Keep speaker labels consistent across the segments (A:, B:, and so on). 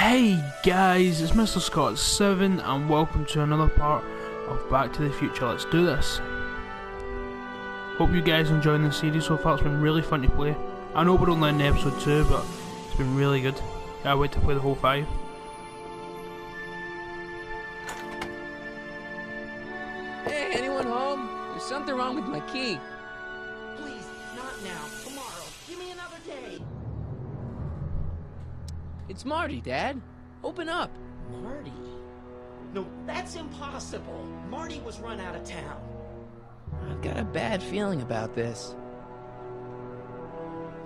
A: Hey guys, it's Mr. Scott7 and welcome to another part of Back to the Future. Let's do this. Hope you guys enjoying the series so far. It's been really fun to play. I know we're only in episode 2, but it's been really good. Can't wait to play the whole 5.
B: Hey, anyone home? There's something wrong with my key.
C: Please, not now. Tomorrow. Give me another day.
B: It's Marty, Dad. Open up.
C: Marty? No, that's impossible. Marty was run out of town.
B: I've got a bad feeling about this.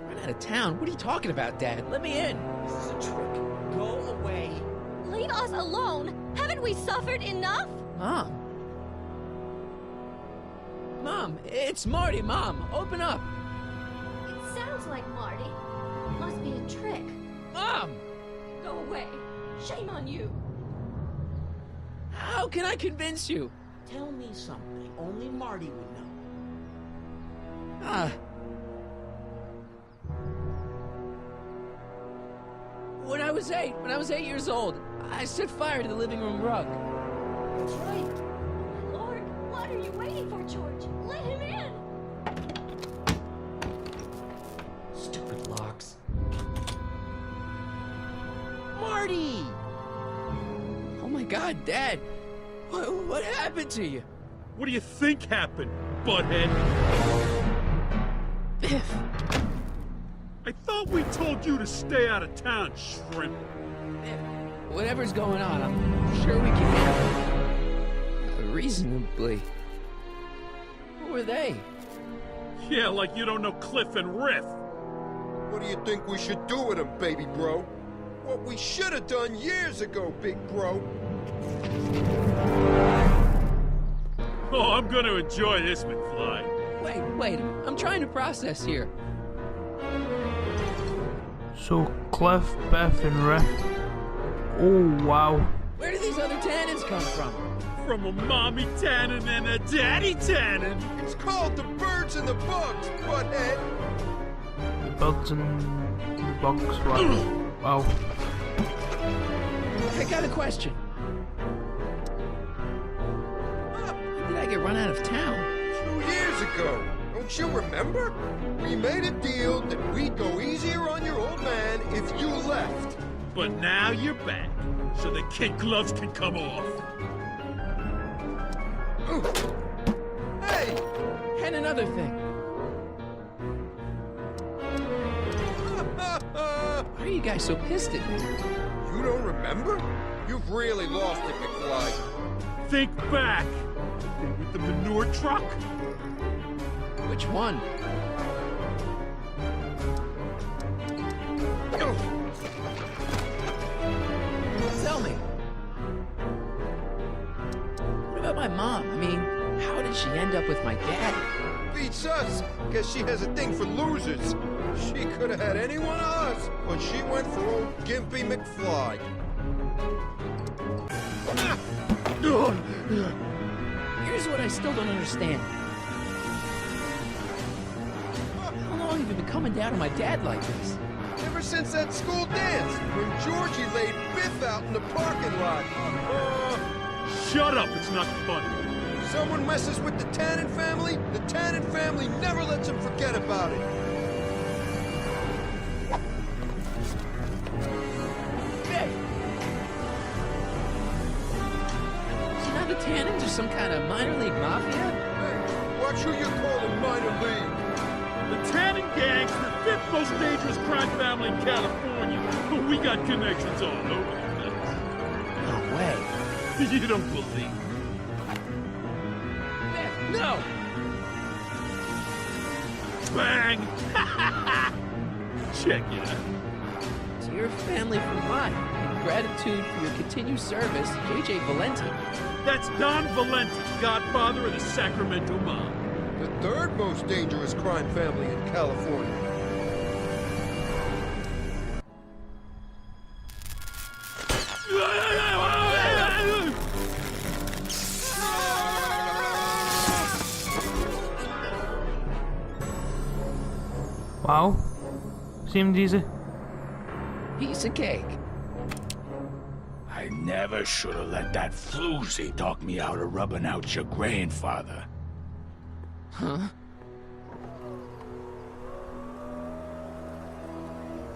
B: Run out of town? What are you talking about, Dad? Let me in.
C: This is a trick. Go away.
D: Leave us alone! Haven't we suffered enough?
B: Mom. Mom, it's Marty, Mom. Open up.
D: It sounds like Marty. Must be a trick.
B: Mom!
D: Go away. Shame on you.
B: How can I convince you?
C: Tell me something only Marty would know.
B: When I was 8 years old, I set fire to the living room rug.
D: That's right. Oh my lord, what are you waiting for, George? Let him in!
C: Stupid locks. Marty!
B: Oh my God, Dad! What happened to you?
E: What do you think happened, butthead?
B: Biff!
E: I thought we told you to stay out of town, shrimp.
B: Biff, whatever's going on, I'm sure we can handle it. Reasonably. Who were they?
E: Yeah, like you don't know Cliff and Riff.
F: What do you think we should do with him, baby bro? What we should have done years ago, big bro.
E: Oh, I'm gonna enjoy this, McFly.
B: Wait, I'm trying to process here.
A: So, Cliff, Biff and Riff. Oh wow.
B: Where do these other tannins come from?
E: From a mommy tannin and a daddy tannin.
F: It's called the birds and the bugs, butthead.
A: The birds and the bugs. Wow.
B: I got a question. When did I get run out of town?
F: 2 years ago. Don't you remember? We made a deal that we'd go easier on your old man if you left.
E: But now you're back, so the kid gloves can come off.
F: Hey!
B: And another thing. Why are you guys so pissed at me?
F: You don't remember? You've really lost it, McFly.
E: Think back. With the manure truck?
B: Which one? Tell me. What about my mom? I mean, how did she end up with my dad?
F: Beats us. Guess she has a thing for losers. She could have had any one of us, but she went for old Gimpy McFly.
B: Here's what I still don't understand. How long have you been coming down on my dad like this?
F: Ever since that school dance, when Georgie laid Biff out in the parking lot.
E: Shut up, it's not funny.
F: Someone messes with the Tannen family, the Tannen family never lets them forget about it.
B: Biff! So now the Tannins are some kind of minor league mafia?
F: Hey, watch who you're calling minor league.
E: The Tannin gang's the 5th most dangerous crime family in California. But we got connections all over the place.
B: No way.
E: You don't believe me?
B: Biff, no!
E: Bang! Check it out.
B: To your family from mine. In gratitude for your continued service, J.J. Valenti.
E: That's Don Valenti, godfather of the Sacramento Mob.
F: The 3rd most dangerous crime family in California.
A: Wow. Seemed easy.
B: Piece of cake.
E: I never should have let that floozy talk me out of rubbing out your grandfather.
B: Huh?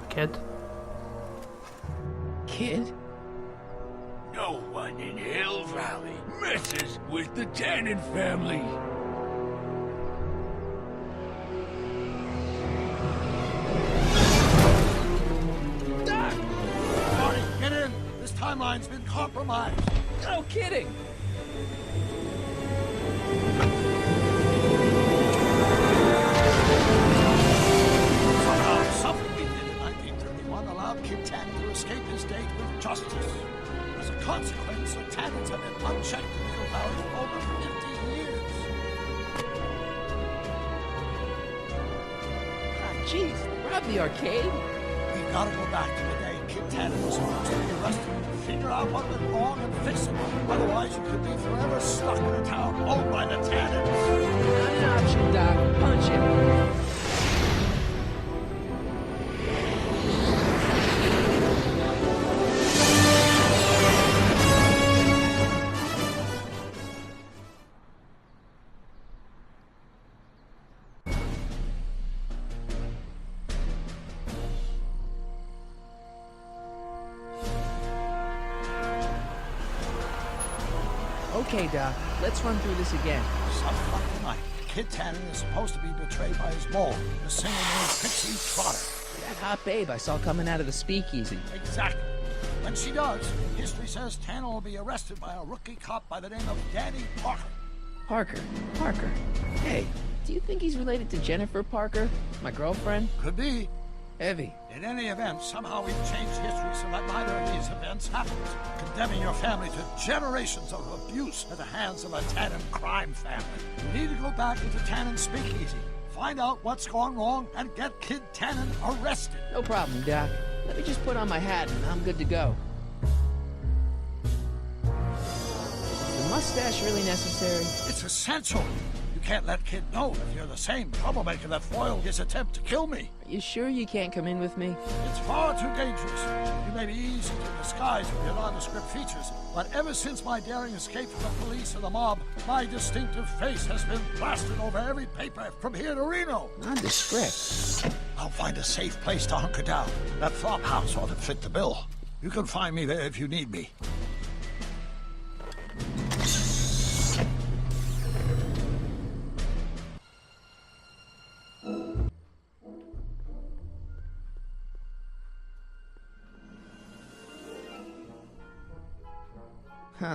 A: Kid?
B: Kid?
E: No one in Hill Valley messes with the Tannen family.
C: Marty, get in! This timeline's been compromised.
B: No kidding!
C: Somehow, something we did in 1931 allowed Kid Tannen to escape his date with justice. As a consequence, the Tannens have been unchecked in Hill Valley for over 50 years.
B: Ah, jeez, robbed the arcade?
C: We gotta go back to the day Kid Tannen was supposed to be arrested, figure out what went wrong and fix it. Otherwise, you could be forever stuck in a town owned by the Tannens.
B: Not an option, Doc. Punch him. Okay, Doc. Let's run through this again.
C: Some fucking night, Kid Tannen is supposed to be betrayed by his mole, the singer named Pixie Trotter.
B: That hot babe I saw coming out of the Speakeasy.
C: Exactly. When she does, history says Tannen will be arrested by a rookie cop by the name of Danny Parker.
B: Parker. Hey, do you think he's related to Jennifer Parker, my girlfriend?
C: Could be.
B: Heavy.
C: In any event, somehow we've changed history so that neither of these events happens, condemning your family to generations of abuse at the hands of a Tannen crime family. You need to go back into Tannen Speakeasy, find out what's gone wrong, and get Kid Tannen arrested.
B: No problem, Doc. Let me just put on my hat and I'm good to go. Is the mustache really necessary?
C: It's essential. You can't let Kid know that you're the same troublemaker that foiled his attempt to kill me.
B: Are you sure you can't come in with me?
C: It's far too dangerous. You may be easy to disguise with your nondescript features, but ever since my daring escape from the police and the mob, my distinctive face has been plastered over every paper from here to Reno.
B: Nondescript.
C: I'll find a safe place to hunker down. That flop house ought to fit the bill. You can find me there if you need me.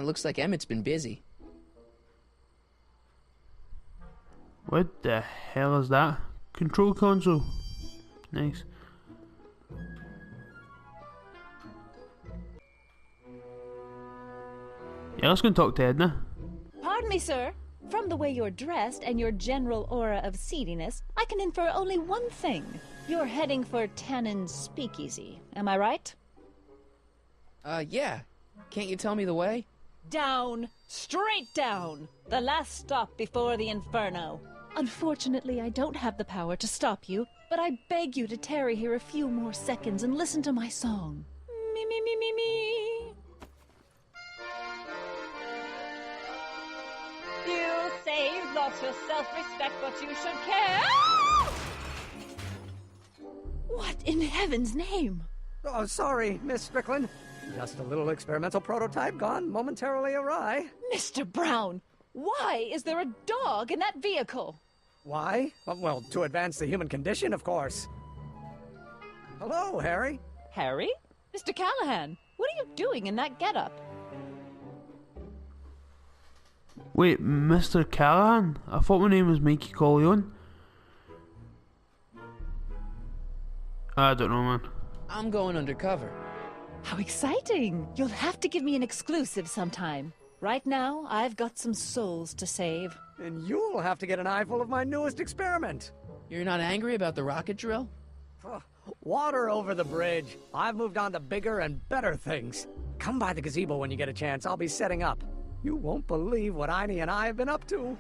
B: Looks like Emmett's been busy.
A: What the hell is that? Control console. Nice. Yeah, let's go and talk to Edna.
D: Pardon me, sir. From the way you're dressed and your general aura of seediness, I can infer only one thing. You're heading for Tannen's Speakeasy. Am I right?
B: Yeah. Can't you tell me the way?
D: Down. Straight down. The last stop before the Inferno. Unfortunately, I don't have the power to stop you, but I beg you to tarry here a few more seconds and listen to my song. Me, me, me, me, me. You say you've lost your self-respect, but you should care. What in heaven's name?
G: Oh, sorry, Miss Strickland. Just a little experimental prototype gone momentarily awry.
D: Mr. Brown, why is there a dog in that vehicle?
G: Why? Well, to advance the human condition, of course. Hello, Harry.
D: Harry? Mr. Callahan, what are you doing in that getup?
A: Wait, Mr. Callahan? I thought my name was Mikey Corleone. I don't know, man.
B: I'm going undercover.
D: How exciting! You'll have to give me an exclusive sometime. Right now, I've got some souls to save.
G: And you'll have to get an eyeful of my newest experiment.
B: You're not angry about the rocket drill?
G: Water over the bridge. I've moved on to bigger and better things. Come by the gazebo when you get a chance. I'll be setting up. You won't believe what Einie and I have been up to.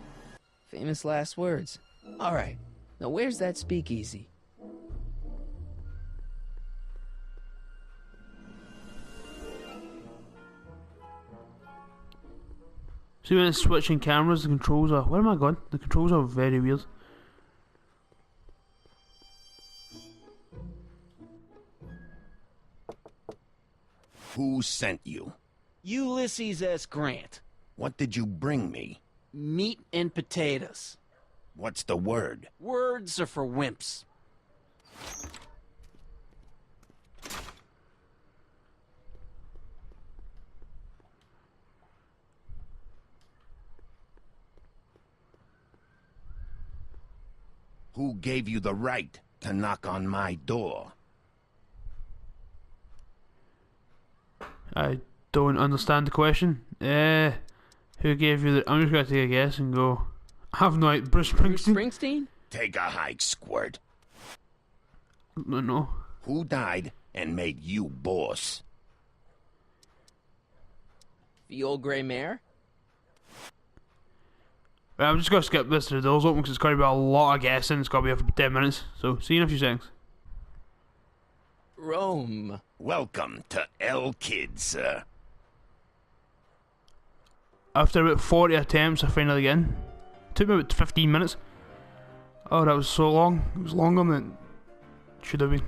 B: Famous last words. All right. Now where's that speakeasy?
A: See when it's switching cameras, the controls are... Where am I going? The controls are very weird.
H: Who sent you?
I: Ulysses S. Grant.
H: What did you bring me?
I: Meat and potatoes.
H: What's the word?
I: Words are for wimps.
H: Who gave you the right to knock on my door?
A: I don't understand the question. Who gave you the... I'm just going to take a guess and go... I have no idea. Bruce Springsteen?
B: Springsteen?
H: Take a hike, Squirt.
A: No.
H: Who died and made you boss?
B: The old gray mare?
A: Right, I'm just going to skip this to the doors open because it's going to be a lot of guessing. It's going to be for 10 minutes. So, see you in a few seconds.
B: Rome.
H: Welcome to El Kid, sir.
A: After about 40 attempts, I finally get in. Took me about 15 minutes. Oh, that was so long. It was longer than it should have been.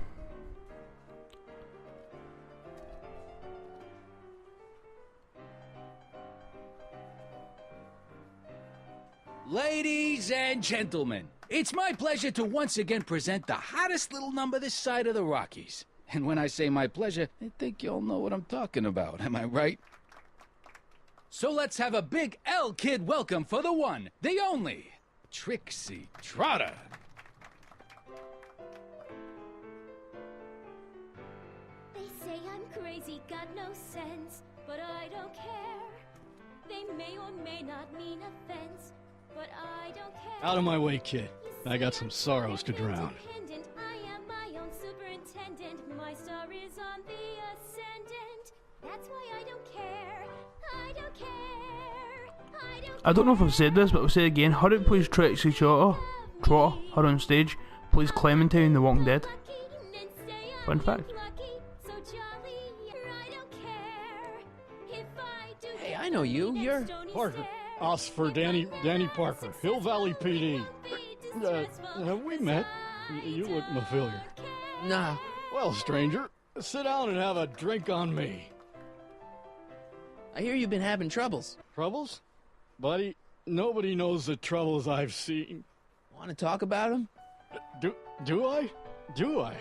J: Ladies and gentlemen, it's my pleasure to once again present the hottest little number this side of the Rockies. And when I say my pleasure, I think you'll know what I'm talking about, am I right? So let's have a big L Kid welcome for the one, the only, Trixie Trotter.
K: They say I'm crazy, got no sense, but I don't care. They may or may not mean offense, but I don't care.
L: Out of my way, kid. I got some sorrows to drown.
K: I am my own superintendent. My star is on the ascendant. That's why I don't care. I don't care.
A: I don't know if I've said this, but I'll say it again. Hurry up, please, Trixie Trotter, her on stage. Please, Clementine, The Walking Dead. Fun fact.
B: Hey, I know you. You're...
L: Parker. Oscar Danny Parker, Hill Valley PD. Have we met? You look familiar.
B: Nah.
L: Well, stranger, sit down and have a drink on me.
B: I hear you've been having troubles.
L: Troubles? Buddy, nobody knows the troubles I've seen.
B: Want to talk about them?
L: Do I? Do I?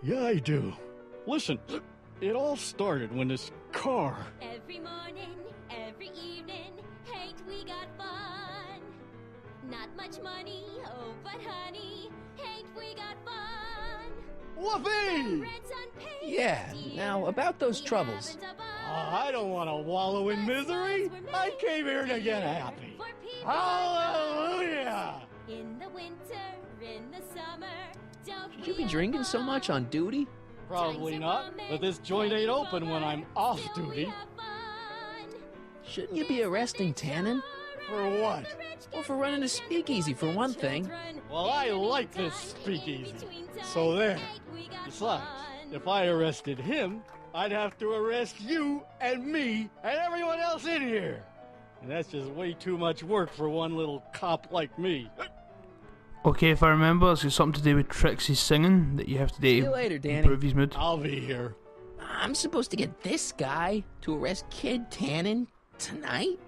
L: Yeah, I do. Listen, it all started when this car...
K: Every morning, every evening, hate we got fun. Not much money, oh, but honey, hate we got fun.
L: Whoopee!
B: Yeah, now about those troubles.
L: I don't want to wallow in misery. I came here to get happy. Hallelujah!
K: In the winter, in the summer, don't
B: Should you be drinking so much on duty?
L: Probably not, but this joint ain't open when I'm off duty.
B: Shouldn't you be arresting Tannen?
L: For what?
B: Well, for running a speakeasy, for one thing.
L: Well, I like this speakeasy. So there. Besides, if I arrested him, I'd have to arrest you and me and everyone else in here. And that's just way too much work for one little cop like me.
A: Okay, if I remember, it's got something to do with Trixie's singing that you have to do.
B: See you later, Danny.
A: Improve his mood.
L: I'll be here.
B: I'm supposed to get this guy to arrest Kid Tannen tonight?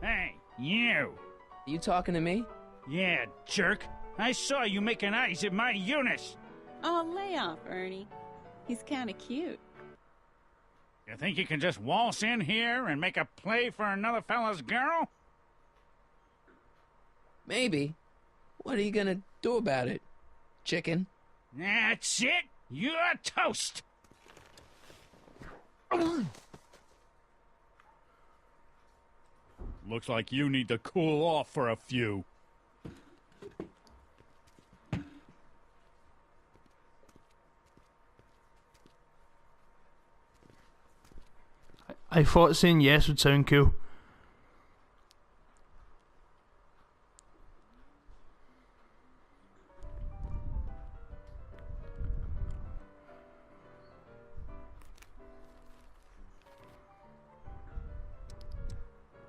E: Hey, you!
B: You talking to me?
E: Yeah, jerk. I saw you making eyes at my Eunice.
M: Oh, lay off, Ernie. He's kind of cute.
E: You think you can just waltz in here and make a play for another fella's girl?
B: Maybe. What are you gonna do about it, chicken?
E: That's it. You're toast. Looks like you need to cool off for a few.
A: I thought saying yes would sound cool.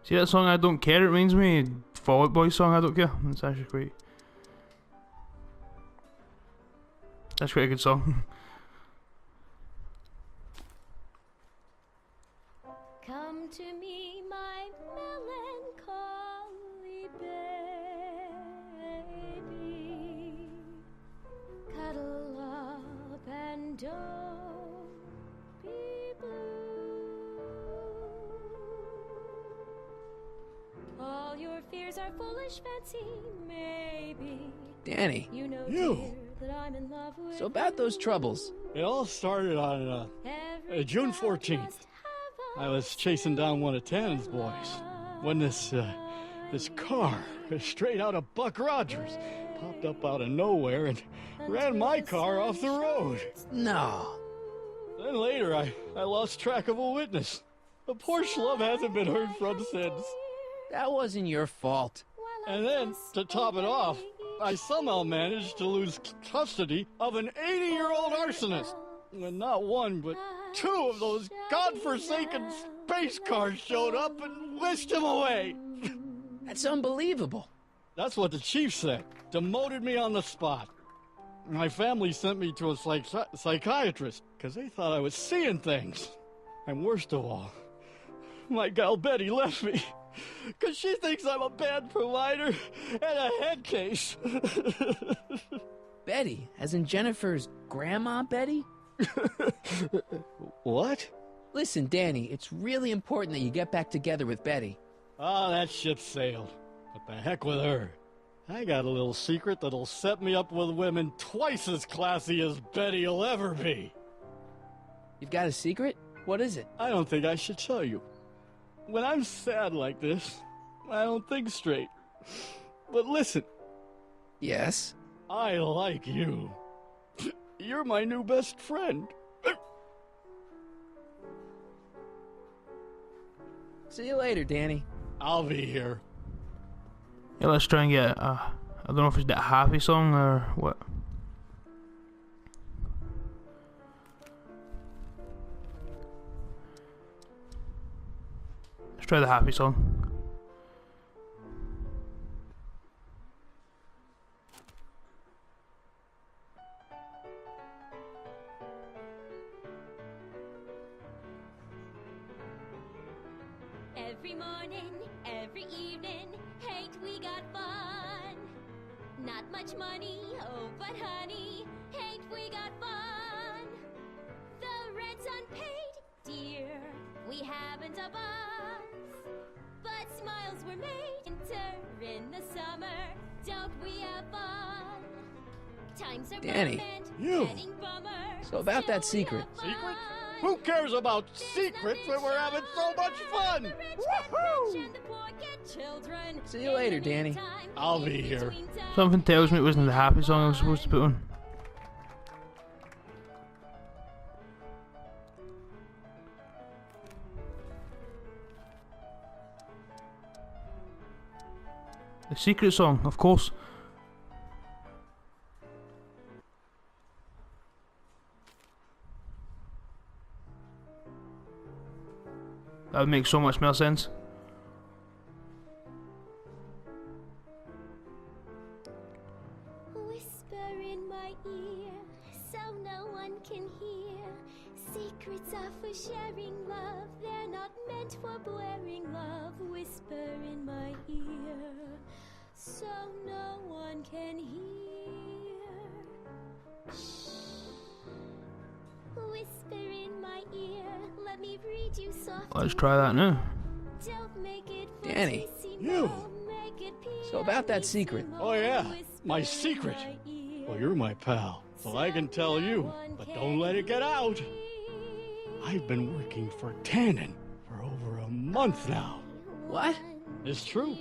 A: See that song I Don't Care? It reminds me of Fall Out Boy song I Don't Care. It's actually quite... That's quite a good song.
K: Come to me, my melancholy baby. Cuddle up and don't be blue. All your fears are foolish fancy, maybe.
B: Danny.
K: You know,
L: You.
K: dear, that I'm in love with
B: So about those troubles.
L: It all started on June 14th. I was chasing down one of Tannen's boys when this car, straight out of Buck Rogers, popped up out of nowhere and ran my car off the road.
B: No.
L: Then later, I lost track of a witness. The poor schlub hasn't been heard from since.
B: That wasn't your fault.
L: And then, to top it off, I somehow managed to lose custody of an 80-year-old arsonist. When not one, but two of those godforsaken space cars showed up and whisked him away.
B: That's unbelievable.
L: That's what the chief said. Demoted me on the spot. My family sent me to a psychiatrist because they thought I was seeing things. And worst of all, my gal Betty left me because she thinks I'm a bad provider and a head case.
B: Betty, as in Jennifer's grandma Betty?
L: What?
B: Listen, Danny, it's really important that you get back together with Betty.
L: Ah, that ship sailed. What the heck with her? I got a little secret that'll set me up with women twice as classy as Betty will ever be.
B: You've got a secret? What is it?
L: I don't think I should tell you. When I'm sad like this, I don't think straight. But listen.
B: Yes?
L: I like you. You're my new best friend.
B: See you later, Danny.
L: I'll be here.
A: Yeah, let's try and get I don't know if it's that happy song or what. Let's try the happy song.
K: Every morning, every evening, ain't we got fun? Not much money, oh but honey, ain't we got fun? The rent's unpaid, dear, we haven't a bus, but smiles were made. Winter in the summer, don't we have fun? Times are
B: Danny.
L: You.
B: So about that secret.
L: Secret? Who cares about secrets when we're having so much fun? Woohoo!
B: See you later, Danny.
L: I'll be here.
A: Something tells me it wasn't the happy song I was supposed to put on. The secret song, of course. That would make so much more sense.
K: Whisper in my ear, so no one can hear. Secrets are for sharing love, they're not meant for blaring love. Whisper in my ear, so no one can hear. Shh. Whisper in my ear, let me read you softly.
A: Let's try that now.
K: Don't make it
B: Danny.
L: You.
B: So about that secret.
L: Oh yeah, my secret. Well, you're my pal, so I can tell you, but don't let it get out. I've been working for Tannen for over a month now.
B: What?
L: It's true.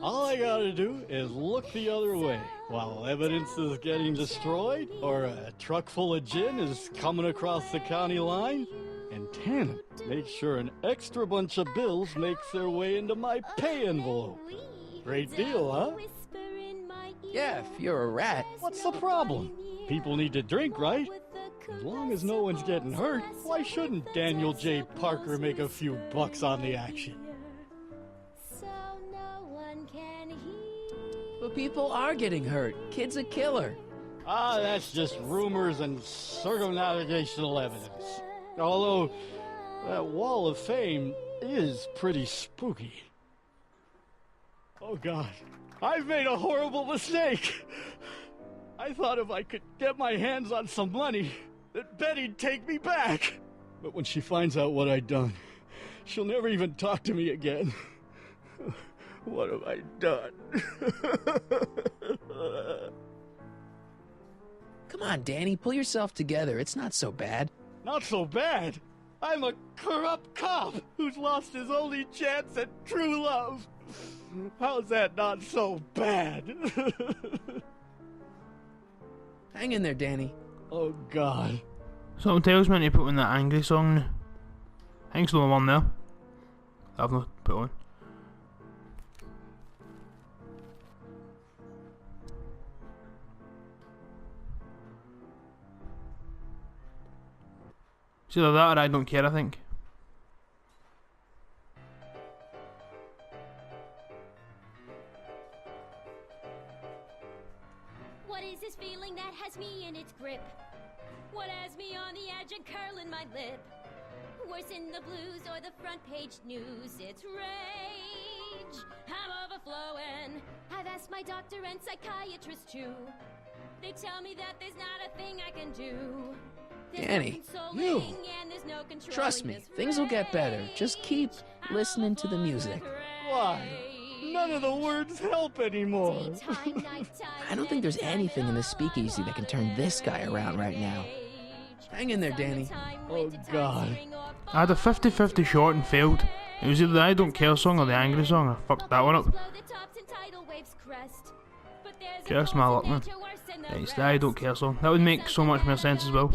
L: All I gotta do is look the other way while evidence is getting destroyed or a truck full of gin is coming across the county line, and Tannen makes sure an extra bunch of bills makes their way into my pay envelope. Great deal, huh?
B: Yeah, if you're a rat.
L: What's the problem? People need to drink, right? As long as no one's getting hurt, why shouldn't Daniel J. Parker make a few bucks on the action?
B: But people are getting hurt. Kid's a killer.
L: Ah, that's just rumors and circumnavigational evidence. Although, that wall of fame is pretty spooky. Oh God, I've made a horrible mistake. I thought if I could get my hands on some money, that Betty'd take me back. But when she finds out what I'd done, she'll never even talk to me again. What have I done?
B: Come on, Danny, pull yourself together. It's not so bad.
L: Not so bad. I'm a corrupt cop who's lost his only chance at true love. How's that not so bad?
B: Hang in there, Danny.
L: Oh, God.
A: Something tells me to put in that angry song. I think it's the one there. I've not put on. It's either that or I Don't Care, I think.
K: What is this feeling that has me in its grip? What has me on the edge and curling my lip? Worse in the blues or the front page news, it's rage. I'm overflowing. I've asked my doctor and psychiatrist too. They tell me that there's not a thing I can do.
B: Danny, you. Trust me, things will get better. Just keep listening to the music.
L: Why? None of the words help anymore.
B: I don't think there's anything in the speakeasy that can turn this guy around right now. Hang in there, Danny.
L: Oh, God.
A: I had a 50-50 shot and failed. It was either the I Don't Care song or the angry song. I fucked that one up. Just my luck, man. It's the I Don't Care song. That would make so much more sense as well.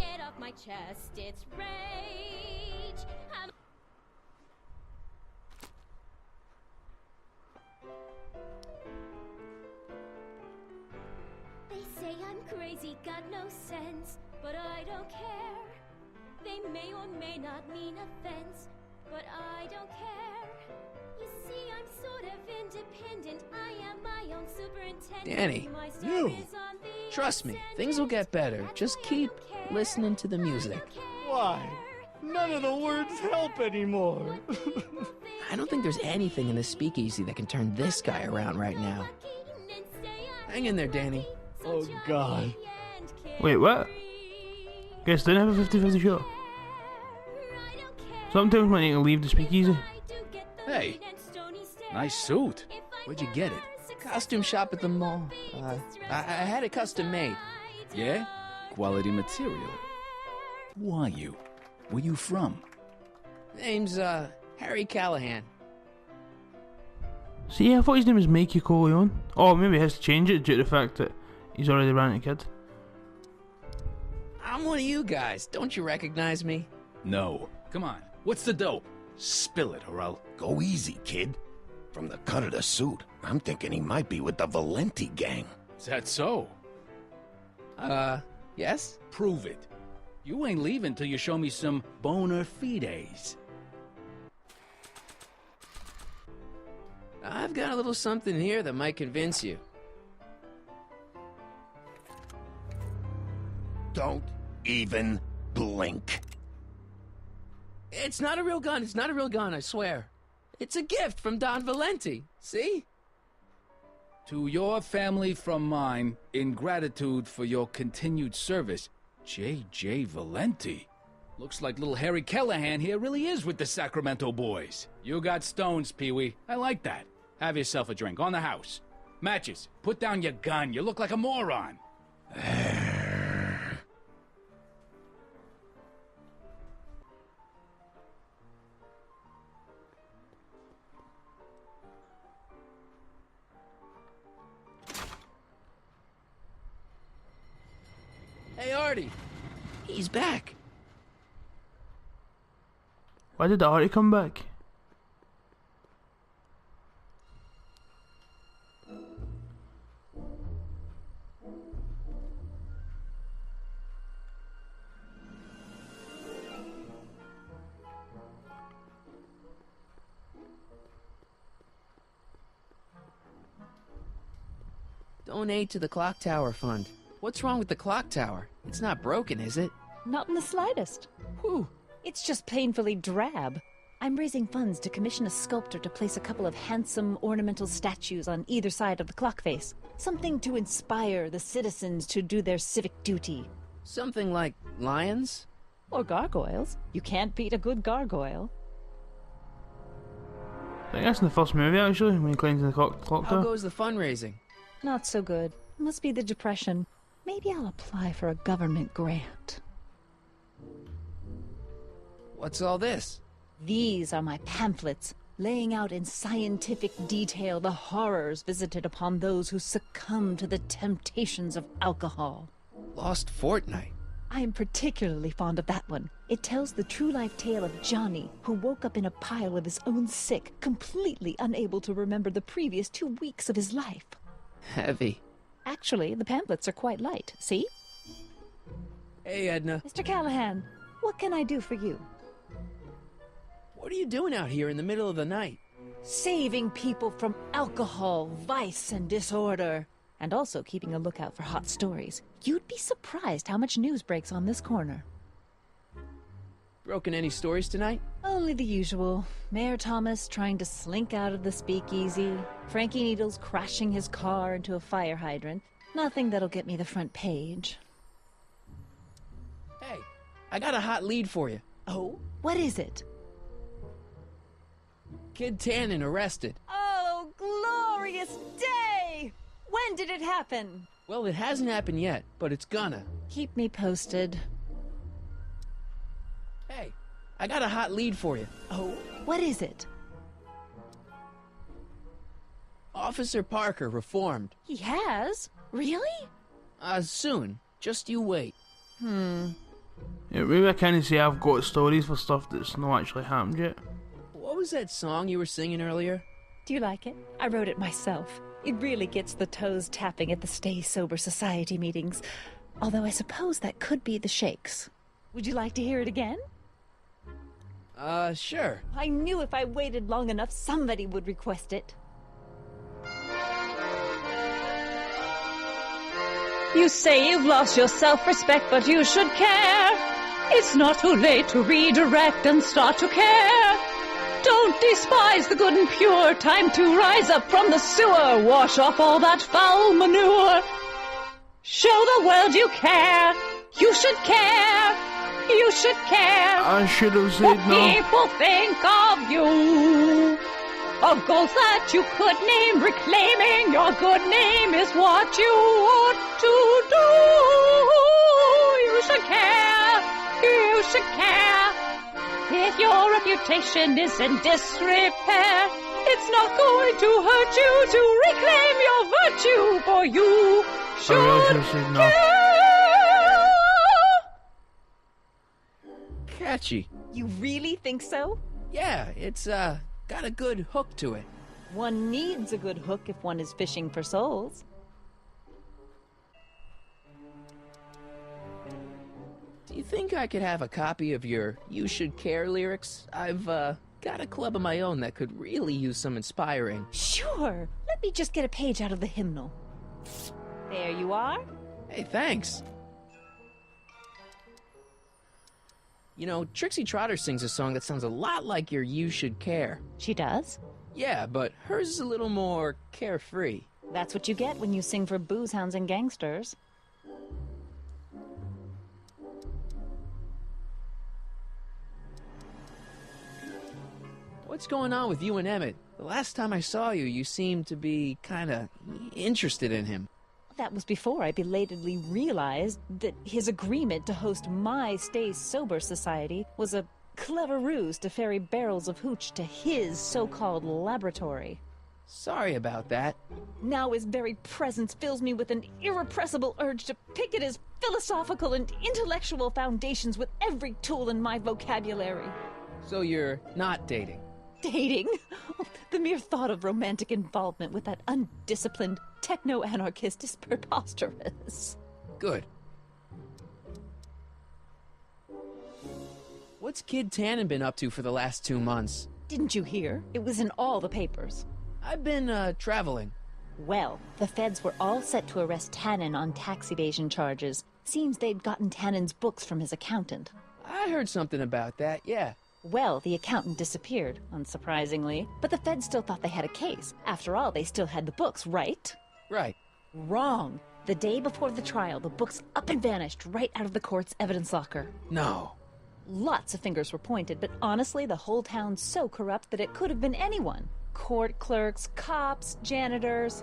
K: They say I'm crazy, got no sense, but I don't care. They may or may not mean offense, but I don't care. You see, I'm sort of independent. I am my own superintendent.
B: Danny, you. Trust me, things will get better. Just keep listening to the music.
L: Why? None of the words help anymore.
B: I don't think there's anything in the speakeasy that can turn this guy around right now. Hang in there, Danny.
L: Oh, God.
A: Wait, what? Guess didn't have a 50-50 shot. Something tells me I need to leave the speakeasy.
J: Hey, nice suit. Where'd you get it?
B: Costume shop at the mall. I had it custom made.
J: Yeah? Quality material. Who are you? Where you from?
B: Name's, Harry Callahan.
A: See, I thought his name was Mikey Corleone. Oh, maybe he has to change it due to the fact that he's already ran a kid.
B: I'm one of you guys. Don't you recognize me?
J: No. Come on. What's the dope? Spill it, or I'll...
H: Go easy, kid. From the cut of the suit, I'm thinking he might be with the Valenti gang.
J: Is that so?
B: Yes?
J: Prove it. You ain't leaving till you show me some bona fides.
B: I've got a little something here that might convince you.
H: Don't even blink.
B: It's not a real gun. It's not a real gun, I swear. It's a gift from Don Valenti. See?
J: To your family from mine, in gratitude for your continued service, J.J. Valenti. Looks like little Harry Callahan here really is with the Sacramento boys. You got stones, Pee-wee. I like that. Have yourself a drink on the house. Matches. Put down your gun. You look like a moron.
B: Hey, Artie. He's back.
A: Why did Artie come back?
B: Donate to the Clock Tower Fund. What's wrong with the clock tower? It's not broken, is it?
D: Not in the slightest.
B: Whew.
D: It's just painfully drab. I'm raising funds to commission a sculptor to place a couple of handsome ornamental statues on either side of the clock face. Something to inspire the citizens to do their civic duty.
B: Something like lions?
D: Or gargoyles. You can't beat a good gargoyle.
A: I think that's in the first movie, actually, when he climbs in the clock tower.
B: How goes the fundraising?
D: Not so good. Must be the Depression. Maybe I'll apply for a government grant.
B: What's all this?
D: These are my pamphlets, laying out in scientific detail the horrors visited upon those who succumb to the temptations of alcohol.
B: Lost Fortnight.
D: I am particularly fond of that one. It tells the true-life tale of Johnny, who woke up in a pile of his own sick, completely unable to remember the previous 2 weeks of his life.
B: Heavy.
D: Actually, the pamphlets are quite light. See?
B: Hey, Edna.
D: Mr. Callahan, what can I do for you?
B: What are you doing out here in the middle of the night?
D: Saving people from alcohol, vice, and disorder. And also keeping a lookout for hot stories. You'd be surprised how much news breaks on this corner.
B: Broken any stories tonight?
D: Only the usual. Mayor Thomas trying to slink out of the Speakeasy. Frankie Needles crashing his car into a fire hydrant. Nothing that'll get me the front page.
B: Hey, I got a hot lead for you.
D: Oh? What is it?
B: Kid Tannen arrested.
D: Oh, glorious day! When did it happen?
B: Well, it hasn't happened yet, but it's gonna.
D: Keep me posted.
B: Hey, I got a hot lead for you.
D: Oh? What is it?
B: Officer Parker reformed.
D: He has? Really?
B: Soon. Just you wait.
A: Yeah, maybe I can't say I've got stories for stuff that's not actually happened yet.
B: What was that song you were singing earlier?
D: Do you like it? I wrote it myself. It really gets the toes tapping at the Stay Sober Society meetings. Although I suppose that could be the Shakes. Would you like to hear it again?
B: Sure.
D: I knew if I waited long enough, somebody would request it. You say you've lost your self-respect, but you should care. It's not too late to redirect and start to care. Don't despise the good and pure. Time to rise up from the sewer. Wash off all that foul manure. Show the world you care. You should care. You should care.
A: I should have said
D: what
A: no.
D: people think of you. Of goals that you could name. Reclaiming your good name is what you ought to do. You should care. You should care. If your reputation is in disrepair, it's not going to hurt you to reclaim your virtue, for you should care.
B: Catchy.
D: You really think so?
B: Yeah, it's, got a good hook to it.
D: One needs a good hook if one is fishing for souls.
B: Do you think I could have a copy of your You Should Care lyrics? I've, got a club of my own that could really use some inspiring.
D: Sure. Let me just get a page out of the hymnal. There you are.
B: Hey, thanks. You know, Trixie Trotter sings a song that sounds a lot like your You Should Care.
D: She does?
B: Yeah, but hers is a little more carefree.
D: That's what you get when you sing for booze hounds and gangsters.
B: What's going on with you and Emmett? The last time I saw you, you seemed to be kinda interested in him.
D: That was before I belatedly realized that his agreement to host my Stay Sober Society was a clever ruse to ferry barrels of hooch to his so-called laboratory.
B: Sorry about that.
D: Now his very presence fills me with an irrepressible urge to pick at his philosophical and intellectual foundations with every tool in my vocabulary.
B: So you're not dating?
D: Dating? The mere thought of romantic involvement with that undisciplined techno-anarchist is preposterous.
B: Good. What's Kid Tannen been up to for the last 2 months?
D: Didn't you hear? It was in all the papers.
B: I've been, traveling.
D: Well, the feds were all set to arrest Tannen on tax evasion charges. Seems they'd gotten Tannen's books from his accountant.
B: I heard something about that, yeah.
D: Well, the accountant disappeared, unsurprisingly. But the feds still thought they had a case. After all, they still had the books, right?
B: Right.
D: Wrong. The day before the trial, the books up and vanished right out of the court's evidence locker.
B: No.
D: Lots of fingers were pointed, but honestly, the whole town's so corrupt that it could have been anyone. Court clerks, cops, janitors.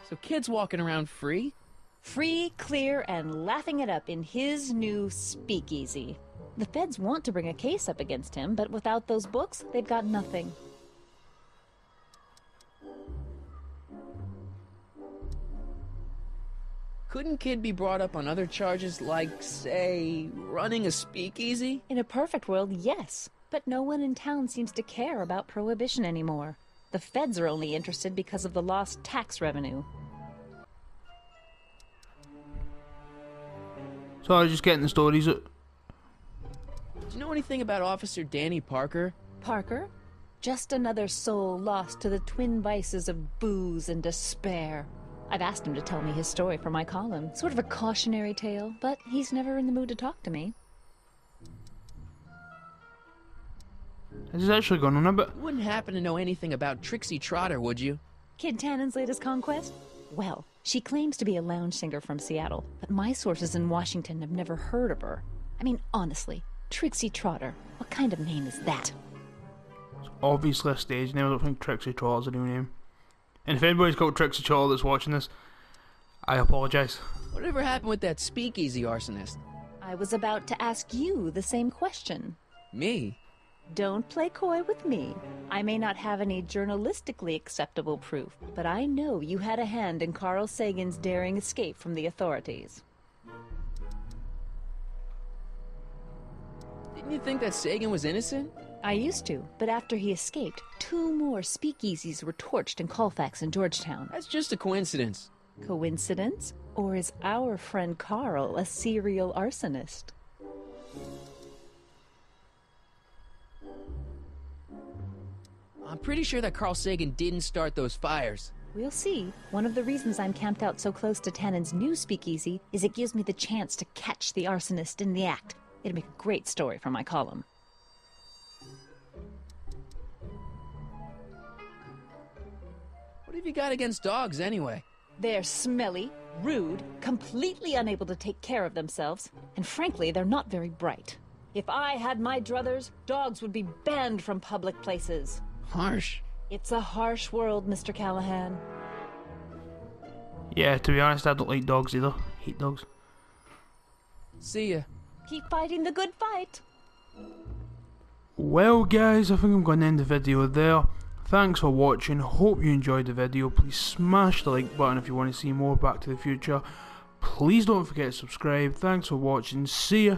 B: So kids walking around free?
D: Free, clear, and laughing it up in his new Speakeasy. The feds want to bring a case up against him, but without those books, they've got nothing.
B: Couldn't Kid be brought up on other charges like, say, running a speakeasy?
D: In a perfect world, yes. But no one in town seems to care about prohibition anymore. The feds are only interested because of the lost tax revenue.
A: So I was just getting the stories.
B: Do you know anything about Officer Danny Parker?
D: Parker? Just another soul lost to the twin vices of booze and despair. I've asked him to tell me his story for my column. Sort of a cautionary tale, but he's never in the mood to talk to me.
A: This is actually going on a bit.
B: You wouldn't happen to know anything about Trixie Trotter, would you?
D: Kid Tannen's latest conquest? Well, she claims to be a lounge singer from Seattle, but my sources in Washington have never heard of her. I mean, honestly, Trixie Trotter, what kind of name is that?
A: It's obviously a stage name. I don't think Trixie Trotter's a new name. And if anybody's called Trixie Trotter that's watching this, I apologise.
B: Whatever happened with that speakeasy arsonist?
D: I was about to ask you the same question.
B: Me?
D: Don't play coy with me. I may not have any journalistically acceptable proof, but I know you had a hand in Carl Sagan's daring escape from the authorities.
B: Didn't you think that Sagan was innocent?
D: I used to, but after he escaped, 2 more speakeasies were torched in Colfax and Georgetown.
B: That's just a coincidence.
D: Coincidence? Or is our friend Carl a serial arsonist?
B: I'm pretty sure that Carl Sagan didn't start those fires.
D: We'll see. One of the reasons I'm camped out so close to Tannen's new speakeasy is it gives me the chance to catch the arsonist in the act. It'll make a great story for my column.
B: What have you got against dogs, anyway?
D: They're smelly, rude, completely unable to take care of themselves, and frankly, they're not very bright. If I had my druthers, dogs would be banned from public places.
B: Harsh.
D: It's a harsh world, Mr. Callahan.
A: Yeah, to be honest, I don't like dogs either. Hate dogs.
B: See ya.
D: Keep fighting the good fight.
A: Well guys, I think I'm going to end the video there. Thanks for watching, hope you enjoyed the video. Please smash the like button if you want to see more Back to the Future. Please don't forget to subscribe. Thanks for watching, see ya.